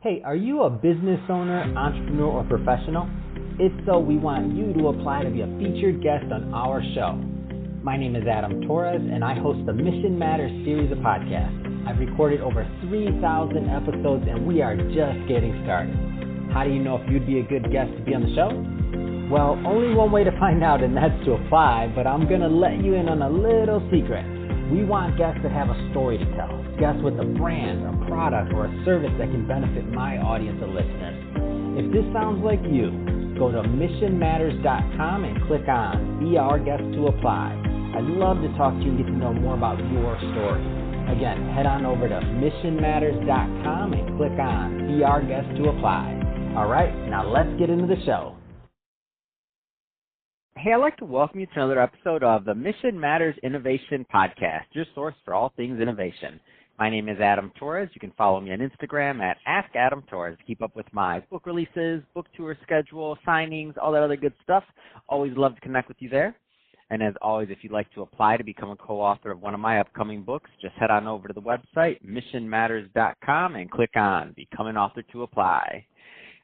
Hey, are you a business owner, entrepreneur, or professional? If so, we want you to apply to be a featured guest on our show. My name is Adam Torres, and I host the Mission Matters series of podcasts. I've recorded over 3,000 episodes, and we are just getting started. How do you know if you'd be a good guest to be on the show? Well, only one way to find out, and that's to apply, but I'm going to let you in on a little secret. We want guests that have a story to tell, guests with a brand, a product, or a service that can benefit my audience of listeners. If this sounds like you, go to missionmatters.com and click on Be Our Guest to apply. I'd love to talk to you and get to know more about your story. Again, head on over to missionmatters.com and click on Be Our Guest to apply. All right, now let's get into the show. Hey, I'd like to welcome you to another episode of the Mission Matters Innovation Podcast, your source for all things innovation. My name is Adam Torres. You can follow me on Instagram at AskAdamTorres to keep up with my book releases, book tour schedule, signings, all that other good stuff. Always love to connect with you there. And as always, if you'd like to apply to become a co-author of one of my upcoming books, just head on over to the website, missionmatters.com, and click on Become an Author to apply.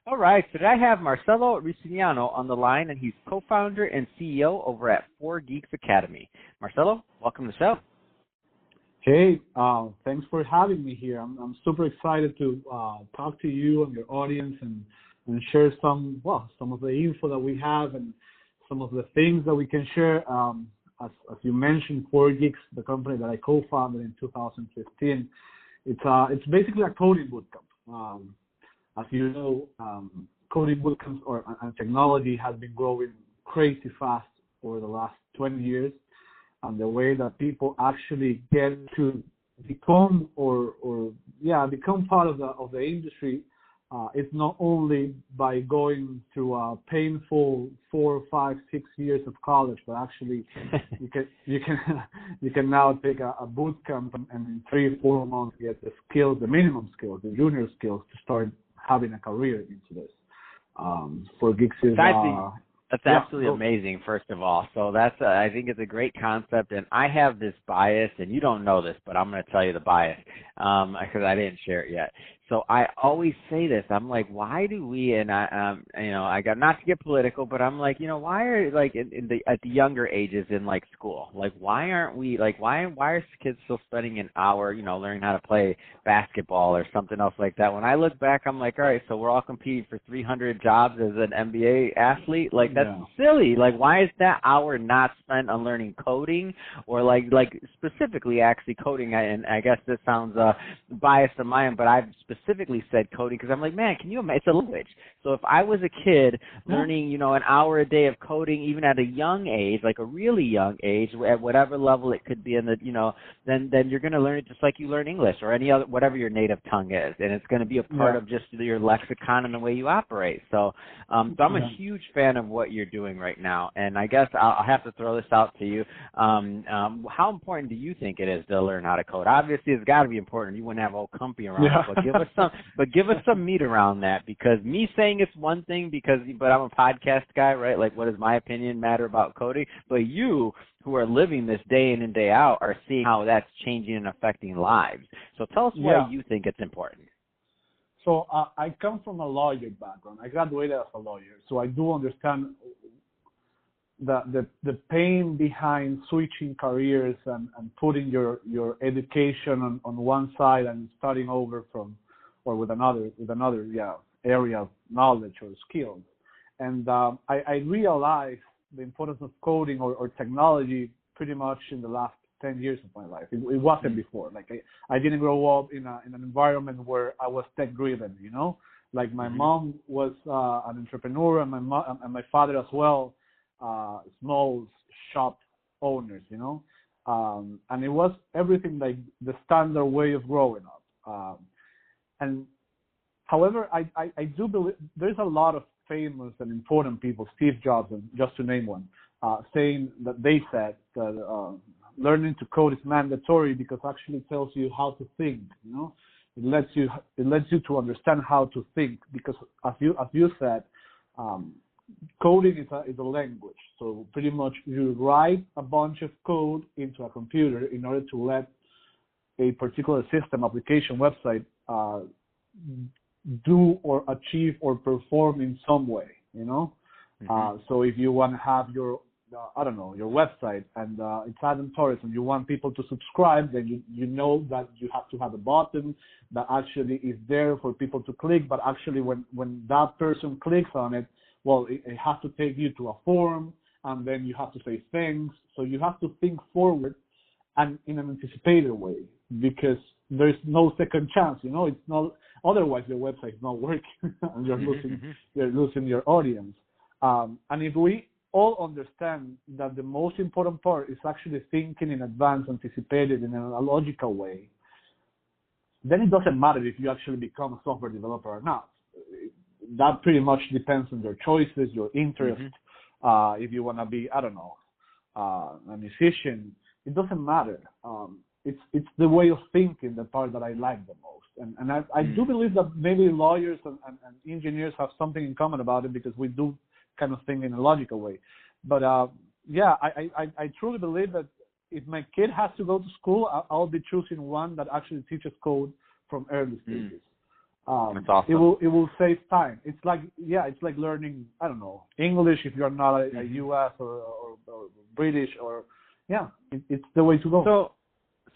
All right, so today I have Marcelo Ricigliano on the line, and he's co-founder and CEO over at 4 Geeks Academy. Marcelo, welcome to the show. Hey, thanks for having me here. I'm super excited to talk to you and your audience and share some of the info that we have and some of the things that we can share. As you mentioned, 4 Geeks, the company that I co-founded in 2015, it's basically a coding bootcamp. As you know, coding bootcamps and technology has been growing crazy fast over the last 20 years. And the way that people actually get to become become part of the industry is not only by going through a painful 4, 5, 6 years of college, but actually you can now take a boot camp and in 3 or 4 months get the skills, the minimum skills, the junior skills to start having a career into this. 4 Geeks is that's absolutely amazing, first of all. So I think it's a great concept, and I have this bias, and you don't know this, but I'm going to tell you the bias because I didn't share it yet. So I always say this. I'm like, why do we? And I got not to get political, but I'm like, why are at the younger ages in school? Why aren't we why are kids still spending an hour, learning how to play basketball or something else like that? When I look back, I'm like, all right, so we're all competing for 300 jobs as an NBA athlete. That's silly. Why is that hour not spent on learning coding or specifically actually coding? And I guess this sounds biased on my end, but I've specifically said coding because I'm like, man, can you imagine? It's a language. So if I was a kid learning, an hour a day of coding, even at a young age, a really young age, at whatever level it could be in the, then you're going to learn it just like you learn English or any other, whatever your native tongue is. And it's going to be a part of just your lexicon and the way you operate. So, I'm a huge fan of what you're doing right now. And I guess I'll have to throw this out to you. How important do you think it is to learn how to code? Obviously, it's got to be important. You wouldn't have a whole company around it, but give us some meat around that, because me saying it's one thing but I'm a podcast guy, right? What does my opinion matter about coding? But you, who are living this day in and day out, are seeing how that's changing and affecting lives. So tell us why you think it's important. So I come from a lawyer background. I graduated as a lawyer, so I do understand the pain behind switching careers and putting your education on one side and starting over with another area of knowledge or skills. And I realized the importance of coding or technology pretty much in the last 10 years of my life. It wasn't before. I didn't grow up in an environment where I was tech driven, my mom was an entrepreneur and my father as well, small shop owners, and it was everything the standard way of growing up. And however, I do believe there's a lot of famous and important people, Steve Jobs, and just to name one, saying that they said that learning to code is mandatory because actually it tells you how to think. It lets you to understand how to think, because as you said, coding is a language. So pretty much you write a bunch of code into a computer in order to let a particular system, application, website do or achieve or perform in some way, you know. So if you want to have your I don't know, your website, and it's Adam Torres, and you want people to subscribe, then you know that you have to have a button that actually is there for people to click, but actually when that person clicks on it, well, it has to take you to a form, and then you have to say things. So you have to think forward and in an anticipated way, because there's no second chance, you know. It's not, otherwise your website is not working and you're losing your audience. And if we all understand that the most important part is actually thinking in advance, anticipated in a logical way, then it doesn't matter if you actually become a software developer or not. That pretty much depends on your choices, your interests. If you want to be, I don't know, a musician, it doesn't matter. It's the way of thinking, the part that I like the most. And I do believe that maybe lawyers and engineers have something in common about it, because we do kind of think in a logical way. But yeah, I truly believe that if my kid has to go to school, I'll be choosing one that actually teaches code from early stages. That's awesome. It will save time. It's like learning, I don't know, English if you're not a US or British, or it's the way to go.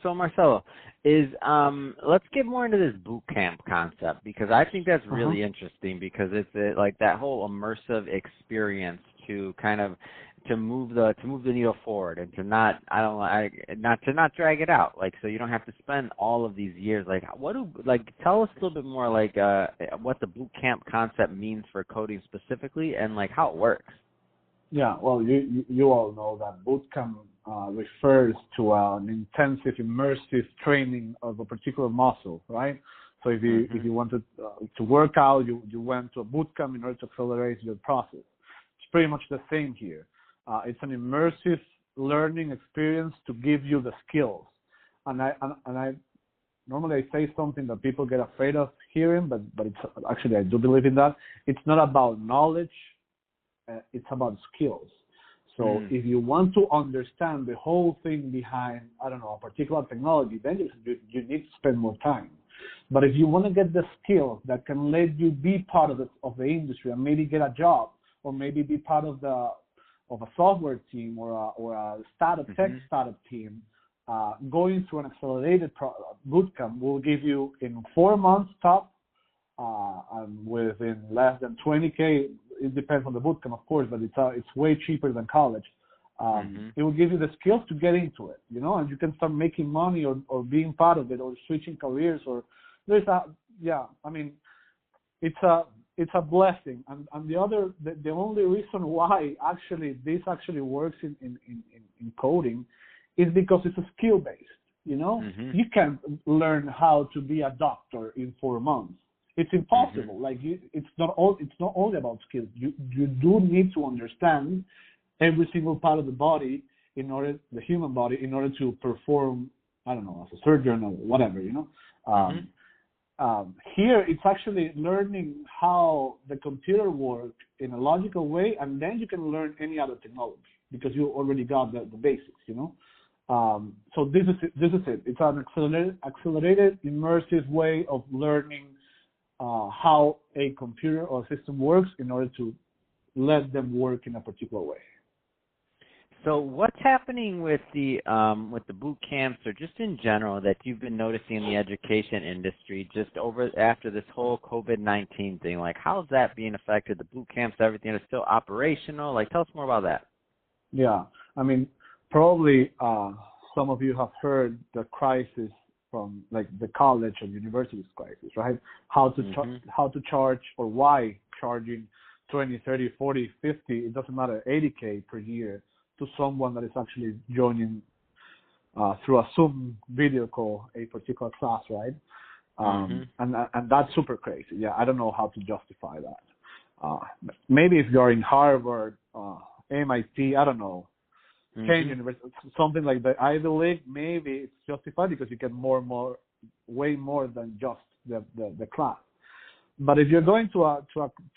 So Marcelo, let's get more into this boot camp concept, because I think that's really interesting, because it's like that whole immersive experience to kind of to move the needle forward, and to not drag it out, like, so you don't have to spend all of these years. Like, tell us a little bit more, like, what the boot camp concept means for coding specifically, and like how it works. Yeah, well, you all know that bootcamp refers to an intensive, immersive training of a particular muscle, right? So if you wanted to work out, you went to a bootcamp in order to accelerate your process. It's pretty much the same here. It's an immersive learning experience to give you the skills. And I normally I say something that people get afraid of hearing, but it's actually, I do believe in that. It's not about knowledge. It's about skills. So if you want to understand the whole thing behind, I don't know, a particular technology, then you need to spend more time. But if you want to get the skills that can let you be part of the industry, and maybe get a job, or maybe be part of a software team, or a startup tech startup team, going through an accelerated bootcamp will give you in 4 months top, and within less than 20K. It depends on the bootcamp, of course, but it's way cheaper than college. It will give you the skills to get into it, you know, and you can start making money, or being part of it, or switching careers, or it's a blessing. And the only reason why this actually works in coding is because it's a skill based, you know. You can't learn how to be a doctor in 4 months. It's impossible. Like, it's not only about skills. You do need to understand every single part of the body, the human body, in order to perform, I don't know, as a surgeon or whatever, you know. Here, it's actually learning how the computer works in a logical way, and then you can learn any other technology, because you already got the basics, you know. So this is it. It's an accelerated, immersive way of learning how a computer or system works, in order to let them work in a particular way. So what's happening with the boot camps, or just in general, that you've been noticing in the education industry just after this whole COVID-19 thing? Like, how's that being affected? The boot camps, everything is still operational? Like, tell us more about that. Yeah, I mean, probably some of you have heard the crisis from, like, the college and universities crisis, right? How to charge, or why charging 20, 30, 40, 50, it doesn't matter, 80K per year to someone that is actually joining through a Zoom video call a particular class, right? And that's super crazy. Yeah, I don't know how to justify that. Maybe if you're in Harvard, MIT, I don't know, Kane University, something like the Ivy League, maybe it's justified, because you get way more than just the class. But if you're going to a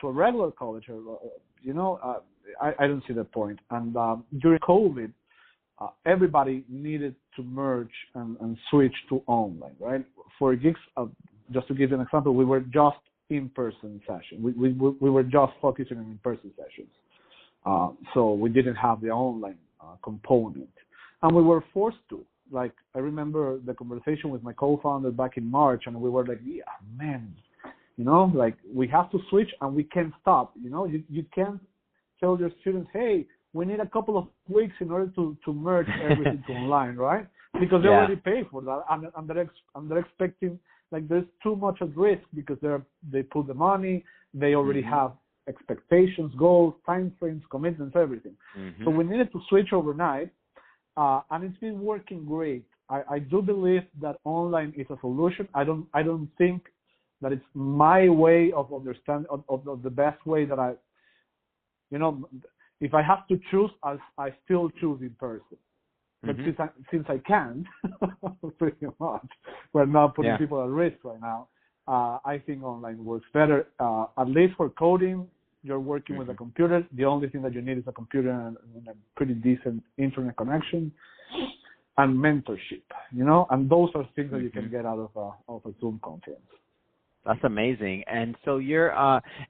regular college, or you know, I don't see the point. And during COVID, everybody needed to merge and switch to online, right? For gigs, just to give you an example, we were just in-person session. We were just focusing on in-person sessions. So we didn't have the online component. And we were forced to. Like, I remember the conversation with my co-founder back in March, and we were like, yeah, man, like, we have to switch and we can't stop. You can't tell your students, hey, we need a couple of weeks in order to merge everything to online, right? Because they already pay for that, and they're expecting, like, there's too much at risk because they put the money, they already have expectations, goals, time frames, commitments, everything. So we needed to switch overnight, and it's been working great. I do believe that online is a solution. I don't think that it's my way of understanding of the best way that I, if I have to choose, I still choose in person. But since I can't, pretty much, we're not putting people at risk right now. I think online works better. At least for coding, you're working with a computer. The only thing that you need is a computer and a pretty decent internet connection and mentorship, and those are things that you can get out of a Zoom conference. That's amazing. And so you're,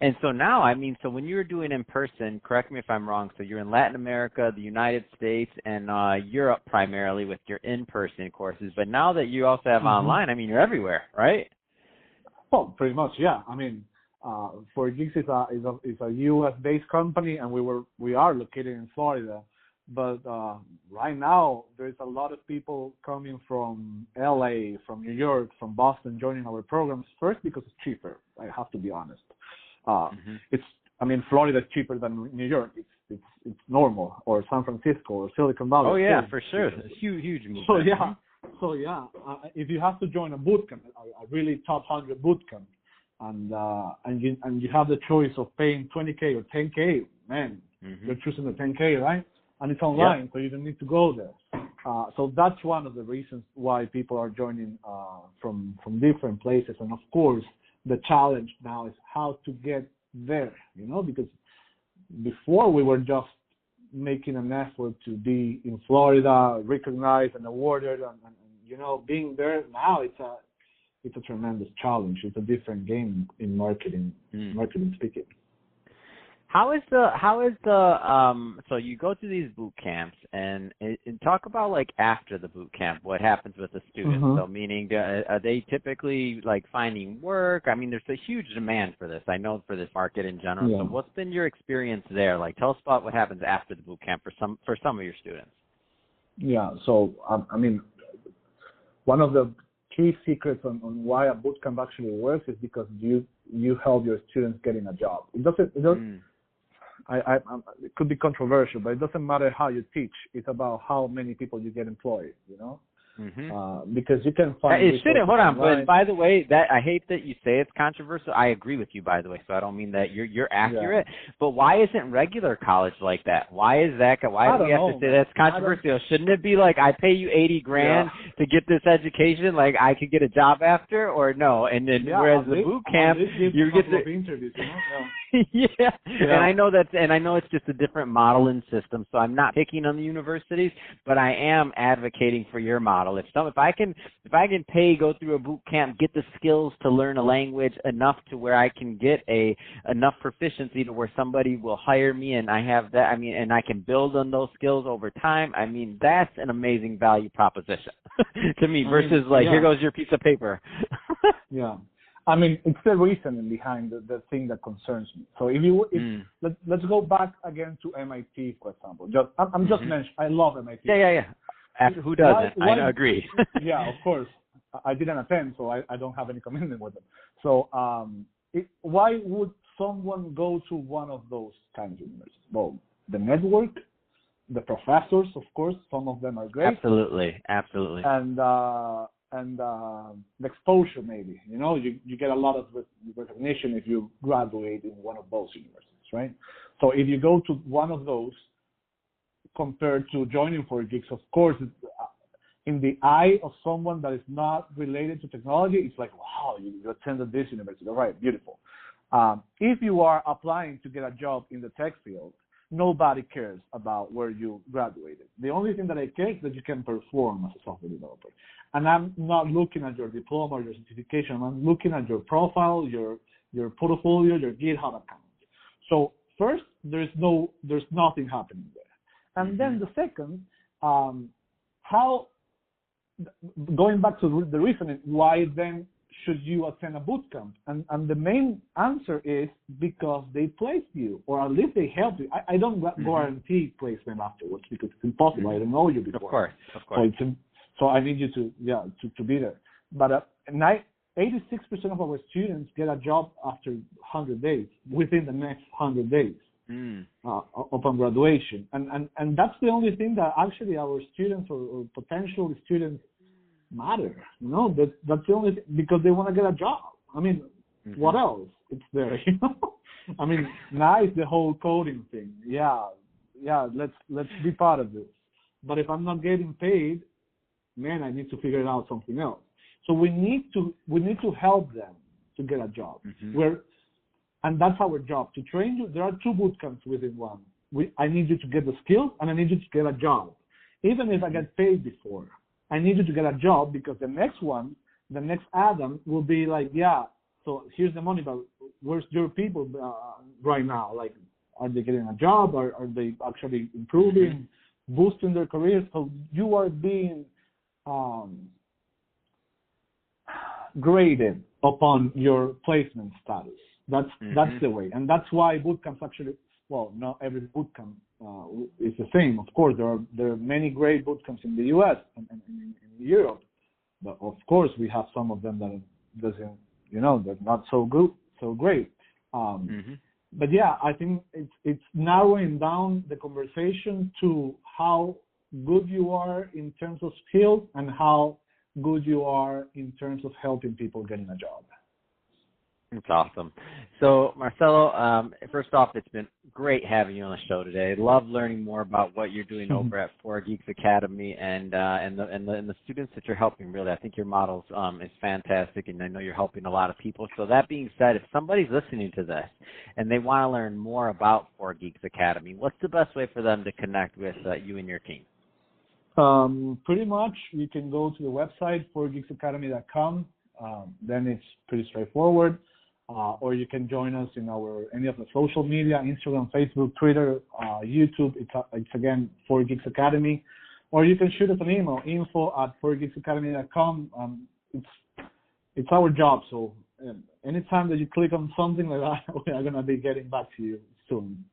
and so now, so when you were doing in person, correct me if I'm wrong, so you're in Latin America, the United States, and Europe primarily with your in-person courses. But now that you also have online, you're everywhere, right? Well, pretty much, yeah. For Geeks is a U.S.-based company, and we are located in Florida. But right now, there's a lot of people coming from L.A., from New York, from Boston, joining our programs. First, because it's cheaper. I have to be honest. Florida is cheaper than New York. It's normal, or San Francisco, or Silicon Valley. Oh yeah, for sure. It's a huge move. So yeah. If you have to join a bootcamp, a really top 100 bootcamp, and you have the choice of paying $20K or $10K, man, you're choosing the $10K, right? And it's online, so you don't need to go there. So that's one of the reasons why people are joining from different places. And of course, the challenge now is how to get there, because before we were just making an effort to be in Florida, recognized and awarded, and being there. Now it's a tremendous challenge. It's a different game in marketing speaking. How is the so you go through these boot camps and talk about, like, after the boot camp, what happens with the students? So meaning, are they typically, like, finding work? There's a huge demand for this. I know, for this market in general. So what's been your experience there? Like, tell us about what happens after the boot camp for some of your students. Yeah. So one of the key secrets on why a boot camp actually works is because you help your students getting a job. It doesn't. It could be controversial, but it doesn't matter how you teach. It's about how many people you get employed, because you can find. It shouldn't. Hold on, but by the way, that I hate that you say it's controversial. I agree with you, by the way, so I don't mean that. You're accurate. But why isn't regular college like that? Why is that? Why do we have to say that's controversial? Shouldn't it be like, I pay you $80,000 to get this education, like I could get a job after, or no? And then whereas the boot camp, you get the interviews. And I know it's just a different model and system. So I'm not picking on the universities, but I am advocating for your model. If I can pay, go through a boot camp, get the skills to learn a language enough to where I can get enough proficiency to where somebody will hire me, and I have that. And I can build on those skills over time. That's an amazing value proposition to me. Versus here goes your piece of paper. It's the reasoning behind the thing that concerns me. So let's go back again to MIT, for example. I'm just mentioning, I love MIT. Yeah. Who doesn't? I agree. Yeah, of course. I didn't attend, so I don't have any commitment with them. So why would someone go to one of those kinds of universities? Well, the network, the professors, of course, some of them are great. Absolutely. And the exposure, maybe. You get a lot of recognition if you graduate in one of those universities, right? So if you go to one of those, compared to joining for gigs, of course, in the eye of someone that is not related to technology, it's like, wow, you attended this university. All right, beautiful. If you are applying to get a job in the tech field, nobody cares about where you graduated. The only thing that I care is that you can perform as a software developer. And I'm not looking at your diploma or your certification. I'm looking at your profile, your your portfolio, your GitHub account. So first, there's nothing happening there. And then the second, going back to the reasoning, why then should you attend a bootcamp? And the main answer is because they place you, or at least they help you. I don't guarantee placement afterwards because it's impossible. I don't know you before. Of course. So I need you to be there. But 86% of our students get a job after 100 days, within the next 100 days upon graduation. And that's the only thing that actually our students or potential students matter. That's the only thing, because they want to get a job. I mean, what else? It's there, I mean, nice, the whole coding thing. Yeah, let's be part of this. But if I'm not getting paid, man, I need to figure out something else. So we need to help them to get a job. And that's our job, to train you. There are 2 bootcamps within one. I need you to get the skills, and I need you to get a job. Even if I get paid before, I need you to get a job, because the next one, the next Adam will be like, so here's the money, but where's your people right now? Like, are they getting a job? Are they actually improving, boosting their careers? So you are being graded upon your placement status. That's the way, and that's why bootcamps actually. Well, not every bootcamp is the same. Of course, there are many great bootcamps in the U.S. and in Europe, but of course we have some of them that doesn't, they're not so good, so great. But yeah, I think it's narrowing down the conversation to how good you are in terms of skills and how good you are in terms of helping people getting a job. That's awesome. So, Marcelo, first off, it's been great having you on the show today. Love learning more about what you're doing over at 4Geeks Academy and the students that you're helping. Really, I think your model is fantastic, and I know you're helping a lot of people. So that being said, if somebody's listening to this and they want to learn more about 4Geeks Academy, what's the best way for them to connect with you and your team? Pretty much, you can go to the website, 4geeksacademy.com. Then it's pretty straightforward. Or you can join us in any of the social media, Instagram, Facebook, Twitter, YouTube. It's again 4Geeks Academy. Or you can shoot us an email, info@4geeksacademy.com. It's our job. So anytime that you click on something like that, we are going to be getting back to you soon.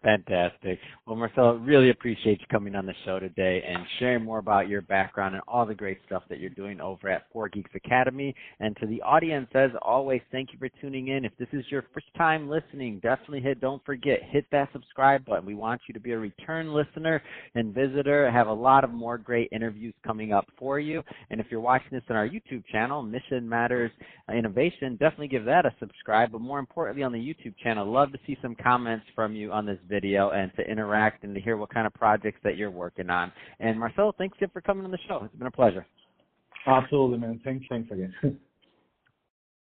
Fantastic. Well, Marcelo, really appreciate you coming on the show today and sharing more about your background and all the great stuff that you're doing over at 4Geeks Academy. And to the audience, as always, thank you for tuning in. If this is your first time listening, definitely don't forget, hit that subscribe button. We want you to be a return listener and visitor. I have a lot of more great interviews coming up for you. And if you're watching this on our YouTube channel, Mission Matters Innovation, definitely give that a subscribe. But more importantly, on the YouTube channel, love to see some comments from you on this video and to interact and to hear what kind of projects that you're working on. And Marcelo, thanks again for coming on the show. It's been a pleasure. Absolutely, man. Thanks again.